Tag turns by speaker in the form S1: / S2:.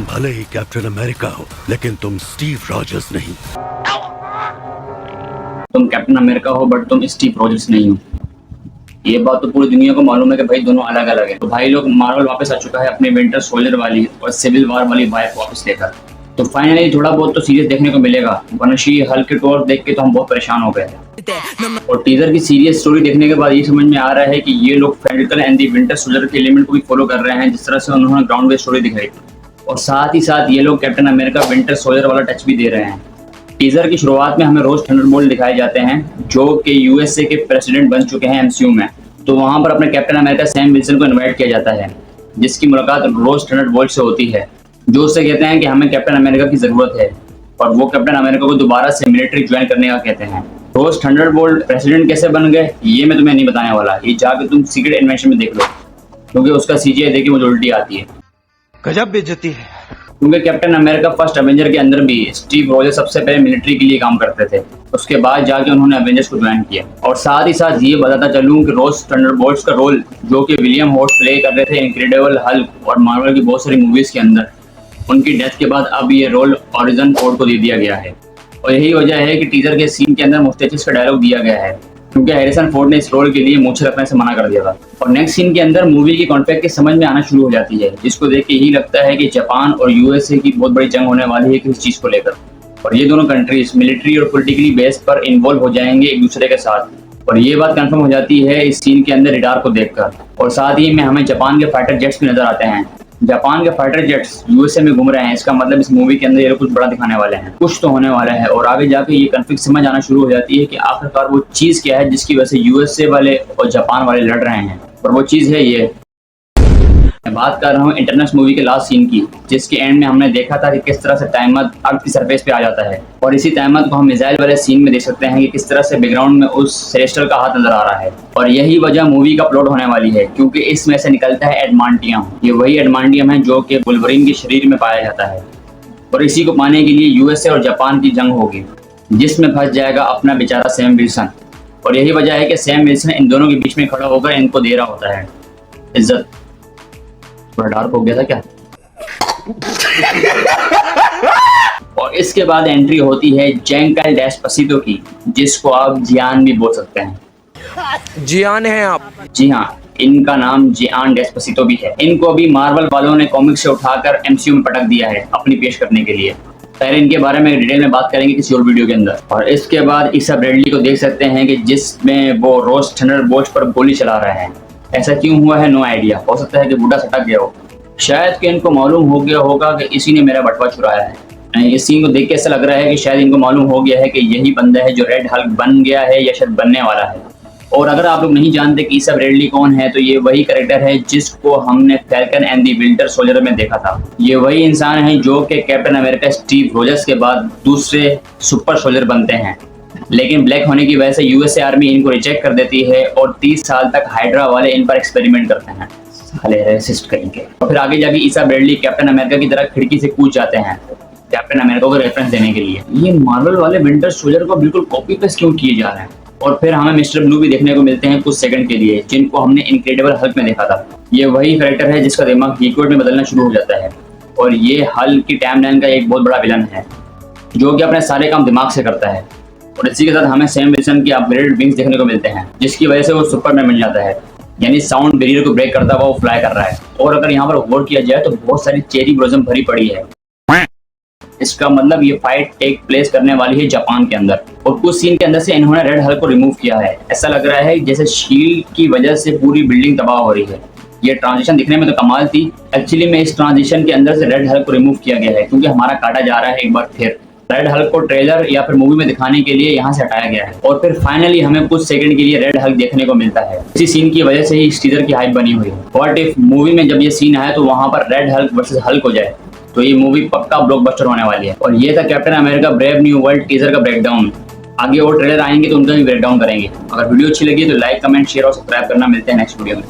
S1: भले ही captain America हो, लेकिन तुम स्टीव रॉजर्स नहीं।
S2: तुम कैप्टन अमेरिका हो बट तुम स्टीव रॉजर्स नहीं हो। ये बात तो पूरी दुनिया को मालूम है कि भाई दोनों अलग अलग है। तो भाई लोग, मार्वल वापस आ चुका है अपने विंटर सोल्जर वाली और सिविल वॉर वाली वाइफ वापस लेकर। तो फाइनली थोड़ा बहुत तो सीरियस देखने को मिलेगा, वरना हल्क के टोर देख के तो हम बहुत परेशान हो गए थे। और टीजर की सीरियस स्टोरी देखने के बाद ये समझ में आ रहा है कि ये लोग falcon and the winter soldier के एलिमेंट को भी फॉलो कर रहे हैं, जिस तरह से उन्होंने ग्राउंड बेस्ड स्टोरी दिखाई थी। और साथ ही साथ ये लोग कैप्टन अमेरिका विंटर सोल्जर वाला टच भी दे रहे हैं। टीजर की शुरुआत में हमें रोज थंडरबोल्ट दिखाए जाते हैं, जो कि यूएसए के प्रेसिडेंट बन चुके हैं एमसीयू में। तो वहां पर अपने कैप्टन अमेरिका सैम विल्सन को इनवाइट किया जाता है, जिसकी मुलाकात रोज थंडरबोल्ट से होती है, जो उससे कहते हैं कि हमें कैप्टन अमेरिका की जरूरत है, और वो कैप्टन अमेरिका को दोबारा से मिलिट्री ज्वाइन करने का कहते हैं। रोज थंडरबोल्ट प्रेसिडेंट कैसे बन गए ये मैं तुम्हें नहीं बताने वाला, ये जाके तुम सीक्रेट इन्वेंशन में देख लो, क्योंकि उसका सीजीआई देखिए मुझे उल्टी आती है।
S3: गजब बेइज्जती है।
S2: क्योंकि कैप्टन अमेरिका फर्स्ट एवेंजर के अंदर भी स्टीव रॉजर्स सबसे पहले मिलिट्री के लिए काम करते थे, उसके बाद जाके उन्होंने एवेंजर्स को ज्वाइन किया। और साथ ही साथ ये बताता चलूं कि रोज थंडरबोल्ट्स का रोल जो कि विलियम हॉर्ट प्ले कर रहे थे इनक्रेडिबल हल्क और मार्वल की बहुत सारी मूवीज के अंदर, उनकी डेथ के बाद अब ये रोल हॉरिजन फोर्ड को दे दिया गया है। और यही वजह है कि टीजर के सीन के अंदर मुस्टैचिस का डायलॉग दिया गया है, क्योंकि हैरिसन फोर्ड ने इस रोल के लिए मूंछ रखने से मना कर दिया था। और नेक्स्ट सीन के अंदर मूवी की कॉन्टेक्ट की समझ में आना शुरू हो जाती है, जिसको देख के यही लगता है कि जापान और यूएसए की बहुत बड़ी जंग होने वाली है किसी चीज को लेकर, और ये दोनों कंट्रीज मिलिट्री और पॉलिटिकली बेस पर इन्वॉल्व हो जाएंगे एक दूसरे के साथ। और ये बात कंफर्म हो जाती है इस सीन के अंदर रडार को देखकर। और साथ ही में हमें जापान के फाइटर जेट्स भी नजर आते हैं। जापान के फाइटर जेट्स यूएसए में घूम रहे हैं, इसका मतलब इस मूवी के अंदर ये कुछ बड़ा दिखाने वाले हैं, कुछ तो होने वाला है। और आगे जाके ये कन्फ्लिक्ट समझ आना शुरू हो जाती है कि आखिरकार वो चीज क्या है जिसकी वजह से यूएसए वाले और जापान वाले लड़ रहे हैं। और वो चीज है ये, मैं बात कर रहा हूँ इंटरनेशनल मूवी के लास्ट सीन की, जिसके एंड में हमने देखा था कि किस तरह से टाइमर अर्थ की सरफेस पे आ जाता है। और इसी टाइमर को हम मिसाइल वाले सीन में देख सकते हैं कि किस तरह से बैकग्राउंड में उस सेलेस्टियल का हाथ नजर आ रहा है। और यही वजह मूवी का प्लॉट होने वाली है, क्योंकि इसमें से निकलता है एडमांटियम। ये वही एडमांटियम है जो कि वुल्वरीन के शरीर में पाया जाता है। और इसी को पाने के लिए यूएसए और जापान की जंग होगी, जिसमें फंस जाएगा अपना बेचारा सैम विल्सन। और यही वजह है कि सैम विल्सन इन दोनों के बीच में खड़ा होकर इनको दे रहा होता है इज्जत। थोड़ा डार्क हो गया था क्या? और इसके बाद एंट्री होती है जैंकाइल डेस्पासितो की, जिसको आप जियान भी बोल सकते हैं।
S3: जियान है आप?
S2: जी हाँ, इनका नाम जियान डेस्पासितो भी है। इनको अभी मार्वल वालों ने कॉमिक से उठाकर एमसीयू में पटक दिया है अपनी पेश करने के लिए। पहले इनके बारे में डिटेल में बात करेंगे किसी और वीडियो के अंदर। और इसके बाद ईसा ब्रैडली को देख सकते हैं कि जिसमें वो रोज थंडरबोल्ट्स पर गोली चला रहे हैं। ऐसा क्यों हुआ है नो आइडिया, हो सकता है कि बूढ़ा सटक गया हो, शायद कि इनको मालूम हो गया होगा कि इसी ने मेरा बटवा चुराया है। इस सीन को देख के ऐसा लग रहा है कि शायद इनको मालूम हो गया है कि यही बंदा है जो रेड हल्क बन गया है या शायद बनने वाला है। और अगर आप लोग नहीं जानते कि ईसा ब्रैडली कौन है, तो ये वही कैरेक्टर है जिसको हमने falcon and the winter soldier में देखा था। ये वही इंसान है जो कि कैप्टन अमेरिका स्टीव रॉजर्स के बाद दूसरे सुपर सोल्जर बनते हैं, लेकिन ब्लैक होने की वजह से यूएसए आर्मी इनको रिजेक्ट कर देती है और 30 साल तक हाइड्रा वाले इन पर एक्सपेरिमेंट करते हैं, साले रेसिस्ट करेंगे। और फिर आगे जाके ईसा ब्रैडली कैप्टन अमेरिका की तरह खिड़की से कूद जाते हैं कैप्टन अमेरिका को रेफरेंस देने के लिए। ये मार्वल वाले विंटर सोल्जर को बिल्कुल कॉपी पेस्ट क्यों किए जा रहे हैं? और फिर हमें मिस्टर ब्लू भी देखने को मिलते हैं कुछ सेकंड के लिए, जिनको हमने इनक्रेडिबल हल्क में देखा था। ये वही कैरेक्टर है जिसका दिमाग हीक्वर्ड में बदलना शुरू हो जाता है। और ये हल्क की टाइमलाइन का एक बहुत बड़ा विलन है, जो कि अपने सारे काम दिमाग से करता है। और इसी के साथ हमें सैम विल्सन की अपग्रेडेड विंग्स देखने को मिलते हैं, जिसकी वजह से वो सुपरमैन बन जाता है, यानी साउंड बैरियर को ब्रेक करता हुआ वो फ्लाई कर रहा है। और अगर यहाँ पर गौर किया जाए तो बहुत सारी चेरी ब्लॉसम भरी पड़ी है। इसका मतलब ये फाइट टेक प्लेस करने वाली है जापान के अंदर। और कुछ सीन के अंदर से इन्होंने रेड हल्क को रिमूव किया है। ऐसा लग रहा है जैसे शील्ड की वजह से पूरी बिल्डिंग तबाह हो रही है। ये ट्रांजिशन दिखने में तो कमाल थी। एक्चुअली में इस ट्रांजिशन के अंदर से रेड हल्क को रिमूव किया गया है, क्योंकि हमारा काटा जा रहा है एक बार फिर। रेड हल्क को ट्रेलर या फिर मूवी में दिखाने के लिए यहाँ से हटाया गया है, और फिर फाइनली हमें कुछ सेकंड के लिए रेड हल्क देखने को मिलता है। इसी सीन की वजह से ही इस टीजर की हाइप बनी हुई है। व्हाट इफ मूवी में जब ये सीन आया तो वहां पर रेड हल्क वर्सेस हल्क हो जाए, तो ये मूवी पक्का ब्लॉकबस्टर होने वाली है। और ये था captain America brave new world teaser का ब्रेकडाउन। आगे और ट्रेलर आएंगे तो उनका भी ब्रेकडाउन करेंगे। अगर वीडियो अच्छी लगी तो लाइक, कमेंट, शेयर और सब्सक्राइब करना। मिलते हैं नेक्स्ट वीडियो में।